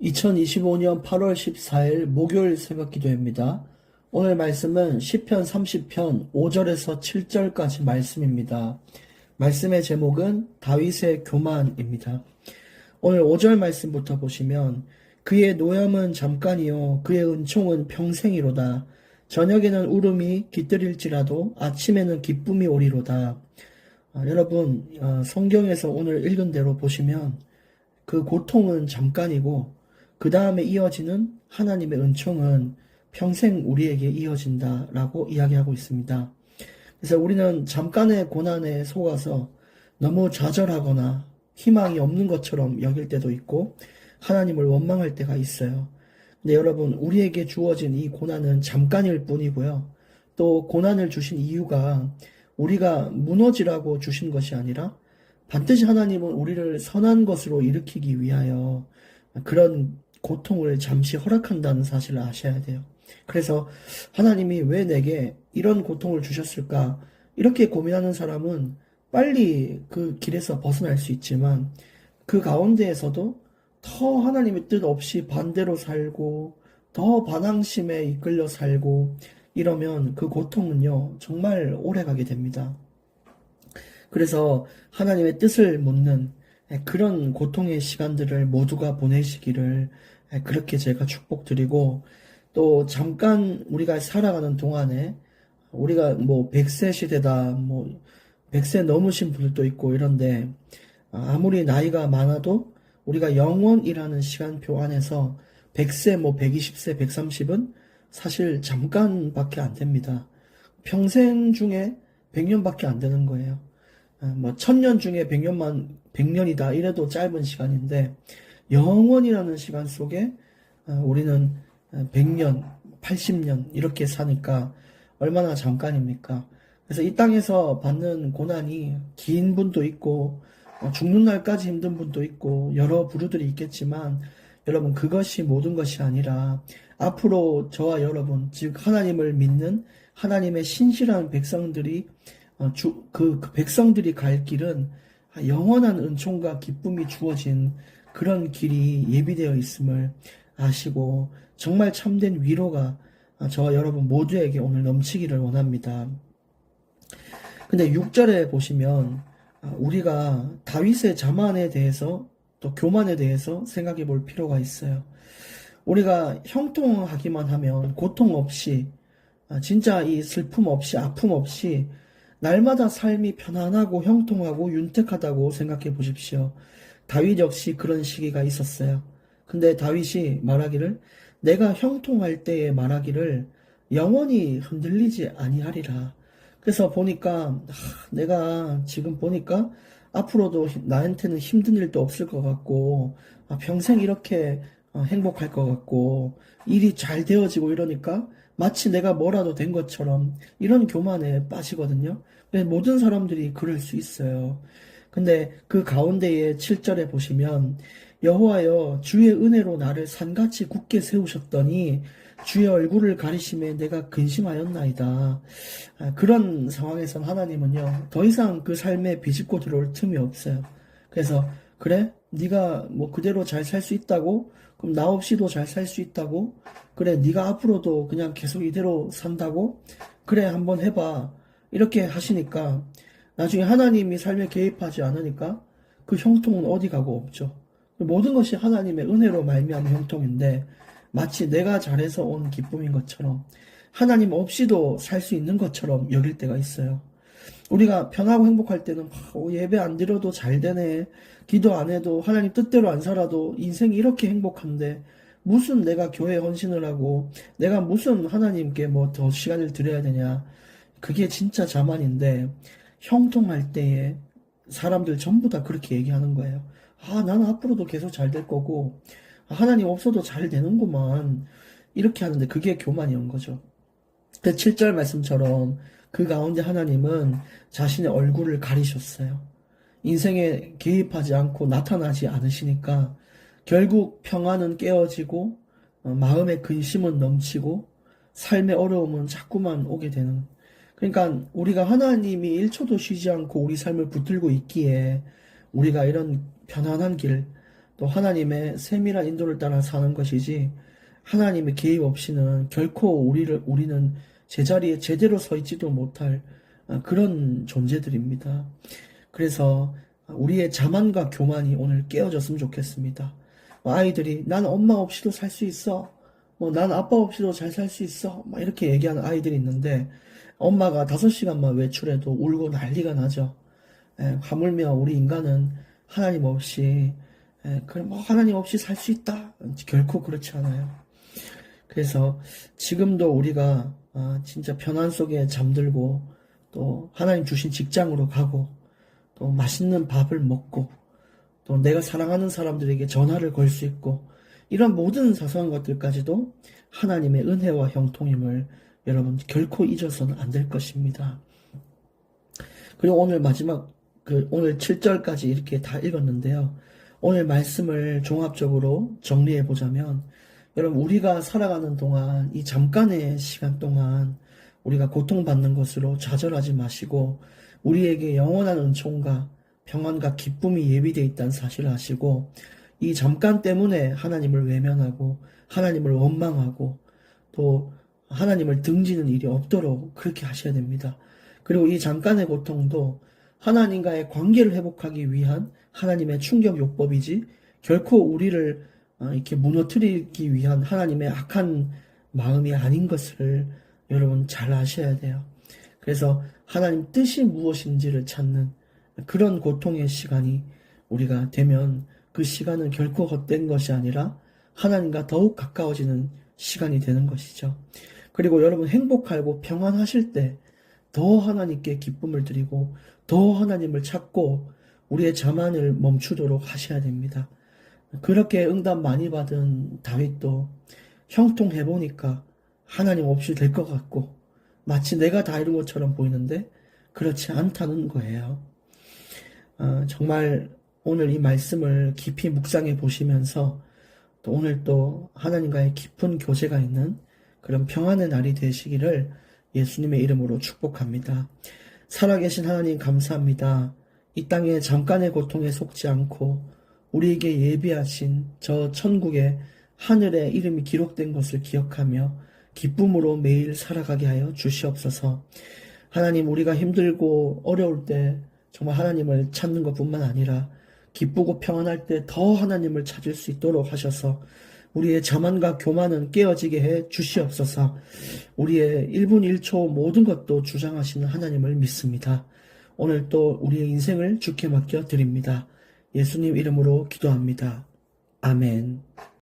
2025년 8월 14일 목요일 새벽 기도입니다. 오늘 말씀은 시편 30편 5절에서 7절까지 말씀입니다. 말씀의 제목은 다윗의 교만입니다. 오늘 5절 말씀부터 보시면 그의 노염은 잠깐이요 그의 은총은 평생이로다. 저녁에는 울음이 깃들일지라도 아침에는 기쁨이 오리로다. 여러분 성경에서 오늘 읽은 대로 보시면 그 고통은 잠깐이고 그 다음에 이어지는 하나님의 은총은 평생 우리에게 이어진다라고 이야기하고 있습니다. 그래서 우리는 잠깐의 고난에 속아서 너무 좌절하거나 희망이 없는 것처럼 여길 때도 있고 하나님을 원망할 때가 있어요. 근데 여러분, 우리에게 주어진 이 고난은 잠깐일 뿐이고요. 또 고난을 주신 이유가 우리가 무너지라고 주신 것이 아니라 반드시 하나님은 우리를 선한 것으로 일으키기 위하여 그런 고통을 잠시 허락한다는 사실을 아셔야 돼요. 그래서 하나님이 왜 내게 이런 고통을 주셨을까? 이렇게 고민하는 사람은 빨리 그 길에서 벗어날 수 있지만 그 가운데에서도 더 하나님의 뜻 없이 반대로 살고 더 반항심에 이끌려 살고 이러면 그 고통은요 정말 오래 가게 됩니다. 그래서 하나님의 뜻을 묻는 그런 고통의 시간들을 모두가 보내시기를 그렇게 제가 축복드리고, 또 잠깐 우리가 살아가는 동안에 우리가 뭐 100세 시대다, 뭐 100세 넘으신 분들도 있고 이런데 아무리 나이가 많아도 우리가 영원이라는 시간표 안에서 100세, 뭐 120세, 130은 사실 잠깐밖에 안 됩니다. 평생 중에 100년밖에 안 되는 거예요. 뭐 1000년 중에 100년이다 이래도 짧은 시간인데 영원이라는 시간 속에 우리는 100년, 80년 이렇게 사니까 얼마나 잠깐입니까? 그래서 이 땅에서 받는 고난이 긴 분도 있고 죽는 날까지 힘든 분도 있고 여러 부류들이 있겠지만 여러분, 그것이 모든 것이 아니라 앞으로 저와 여러분, 즉 하나님을 믿는 하나님의 신실한 백성들이 그 백성들이 갈 길은 영원한 은총과 기쁨이 주어진 그런 길이 예비되어 있음을 아시고 정말 참된 위로가 저와 여러분 모두에게 오늘 넘치기를 원합니다. 근데 6절에 보시면 우리가 다윗의 자만에 대해서 또 교만에 대해서 생각해 볼 필요가 있어요. 우리가 형통하기만 하면 고통 없이 진짜 이 슬픔 없이 아픔 없이 날마다 삶이 편안하고 형통하고 윤택하다고 생각해 보십시오. 다윗 역시 그런 시기가 있었어요. 근데 다윗이 말하기를 내가 형통할 때에 말하기를 영원히 흔들리지 아니하리라. 그래서 보니까 내가 지금 보니까 앞으로도 나한테는 힘든 일도 없을 것 같고 평생 이렇게 행복할 것 같고 일이 잘 되어지고 이러니까 마치 내가 뭐라도 된 것처럼 이런 교만에 빠지거든요. 모든 사람들이 그럴 수 있어요. 근데 그 가운데에 7절에 보시면 여호와여 주의 은혜로 나를 산같이 굳게 세우셨더니 주의 얼굴을 가리심에 내가 근심하였나이다. 그런 상황에선 하나님은요 더 이상 그 삶에 비집고 들어올 틈이 없어요. 그래서 그래? 네가 뭐 그대로 잘 살 수 있다고? 그럼 나 없이도 잘 살 수 있다고? 그래, 네가 앞으로도 그냥 계속 이대로 산다고? 그래, 한번 해봐. 이렇게 하시니까 나중에 하나님이 삶에 개입하지 않으니까 그 형통은 어디 가고 없죠. 모든 것이 하나님의 은혜로 말미암은 형통인데 마치 내가 잘해서 온 기쁨인 것처럼 하나님 없이도 살 수 있는 것처럼 여길 때가 있어요. 우리가 편하고 행복할 때는 예배 안 드려도 잘 되네, 기도 안 해도 하나님 뜻대로 안 살아도 인생이 이렇게 행복한데 무슨 내가 교회에 헌신을 하고 내가 무슨 하나님께 뭐 더 시간을 드려야 되냐. 그게 진짜 자만인데 형통할 때에 사람들 전부 다 그렇게 얘기하는 거예요. 나는 앞으로도 계속 잘 될 거고 하나님 없어도 잘 되는구만 이렇게 하는데 그게 교만이온 거죠. 그 7절 말씀처럼 그 가운데 하나님은 자신의 얼굴을 가리셨어요. 인생에 개입하지 않고 나타나지 않으시니까 결국 평안은 깨어지고 마음의 근심은 넘치고 삶의 어려움은 자꾸만 오게 되는. 그러니까 우리가 하나님이 1초도 쉬지 않고 우리 삶을 붙들고 있기에 우리가 이런 편안한 길, 또 하나님의 세밀한 인도를 따라 사는 것이지 하나님의 개입 없이는 결코 우리는 제자리에 제대로 서 있지도 못할 그런 존재들입니다. 그래서 우리의 자만과 교만이 오늘 깨어졌으면 좋겠습니다. 아이들이 난 엄마 없이도 살 수 있어. 난 아빠 없이도 잘 살 수 있어. 막 이렇게 얘기하는 아이들이 있는데 엄마가 5시간만 외출해도 울고 난리가 나죠. 하물며 우리 인간은 하나님 없이 그래 하나님 없이 살 수 있다. 결코 그렇지 않아요. 그래서 지금도 우리가 진짜 편안 속에 잠들고 또 하나님 주신 직장으로 가고 또 맛있는 밥을 먹고 또 내가 사랑하는 사람들에게 전화를 걸 수 있고 이런 모든 사소한 것들까지도 하나님의 은혜와 형통임을 여러분 결코 잊어서는 안 될 것입니다. 그리고 오늘 마지막 오늘 7절까지 이렇게 다 읽었는데요. 오늘 말씀을 종합적으로 정리해 보자면 여러분 우리가 살아가는 동안 이 잠깐의 시간 동안 우리가 고통받는 것으로 좌절하지 마시고 우리에게 영원한 은총과 평안과 기쁨이 예비되어 있다는 사실을 아시고 이 잠깐 때문에 하나님을 외면하고 하나님을 원망하고 또 하나님을 등지는 일이 없도록 그렇게 하셔야 됩니다. 그리고 이 잠깐의 고통도 하나님과의 관계를 회복하기 위한 하나님의 충격 요법이지 결코 우리를 이렇게 무너뜨리기 위한 하나님의 악한 마음이 아닌 것을 여러분 잘 아셔야 돼요. 그래서 하나님 뜻이 무엇인지를 찾는 그런 고통의 시간이 우리가 되면 그 시간은 결코 헛된 것이 아니라 하나님과 더욱 가까워지는 시간이 되는 것이죠. 그리고 여러분 행복하고 평안하실 때 더 하나님께 기쁨을 드리고 더 하나님을 찾고 우리의 자만을 멈추도록 하셔야 됩니다. 그렇게 응답 많이 받은 다윗도 형통해보니까 하나님 없이 될 것 같고 마치 내가 다 이룬 것처럼 보이는데 그렇지 않다는 거예요. 정말 오늘 이 말씀을 깊이 묵상해 보시면서 또 오늘 또 하나님과의 깊은 교제가 있는 그런 평안의 날이 되시기를 예수님의 이름으로 축복합니다. 살아계신 하나님 감사합니다. 이 땅에 잠깐의 고통에 속지 않고 우리에게 예비하신 저 천국의 하늘에 이름이 기록된 것을 기억하며 기쁨으로 매일 살아가게 하여 주시옵소서. 하나님 우리가 힘들고 어려울 때 정말 하나님을 찾는 것뿐만 아니라 기쁘고 평안할 때 더 하나님을 찾을 수 있도록 하셔서 우리의 자만과 교만은 깨어지게 해 주시옵소서. 우리의 1분 1초 모든 것도 주장하시는 하나님을 믿습니다. 오늘 또 우리의 인생을 주께 맡겨 드립니다. 예수님 이름으로 기도합니다. 아멘.